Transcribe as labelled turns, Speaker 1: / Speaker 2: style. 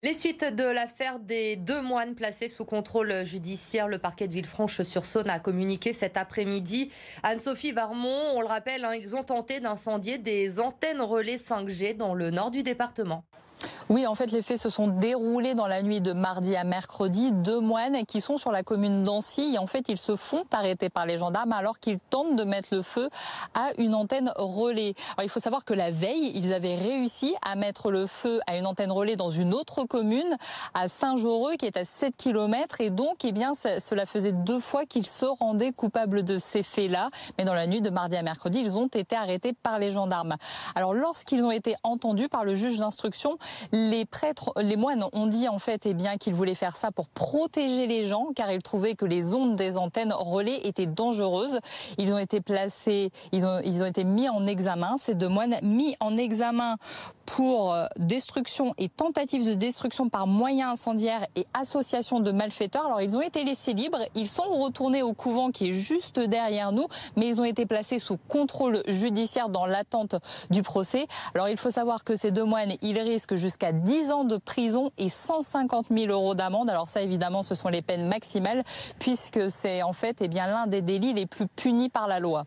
Speaker 1: Les suites de l'affaire des deux moines placés sous contrôle judiciaire, le parquet de Villefranche-sur-Saône a communiqué cet après-midi. Anne-Sophie Varmont, on le rappelle, ils ont tenté d'incendier des antennes relais 5G dans le nord du département.
Speaker 2: Oui, en fait, les faits se sont déroulés dans la nuit de mardi à mercredi. Deux moines qui sont sur la commune d'Ancy. Et en fait, ils se font arrêter par les gendarmes alors qu'ils tentent de mettre le feu à une antenne relais. Alors, il faut savoir que la veille, ils avaient réussi à mettre le feu à une antenne relais dans une autre commune, à Saint-Joreux, qui est à 7 km. Et donc, eh bien, cela faisait 2 fois qu'ils se rendaient coupables de ces faits-là. Mais dans la nuit de mardi à mercredi, ils ont été arrêtés par les gendarmes. Alors, lorsqu'ils ont été entendus par le juge d'instruction, les moines ont dit en fait qu'ils voulaient faire ça pour protéger les gens car ils trouvaient que les ondes des antennes relais étaient dangereuses. Ils ont été placés, ils ont été mis en examen, ces deux moines mis en examen pour destruction et tentative de destruction par moyen incendiaire et association de malfaiteurs. Alors ils ont été laissés libres, ils sont retournés au couvent qui est juste derrière nous, mais ils ont été placés sous contrôle judiciaire dans l'attente du procès. Alors il faut savoir que ces deux moines, ils risquent jusqu'à 10 ans de prison et 150 000 € d'amende. Alors ça évidemment ce sont les peines maximales puisque c'est en fait l'un des délits les plus punis par la loi.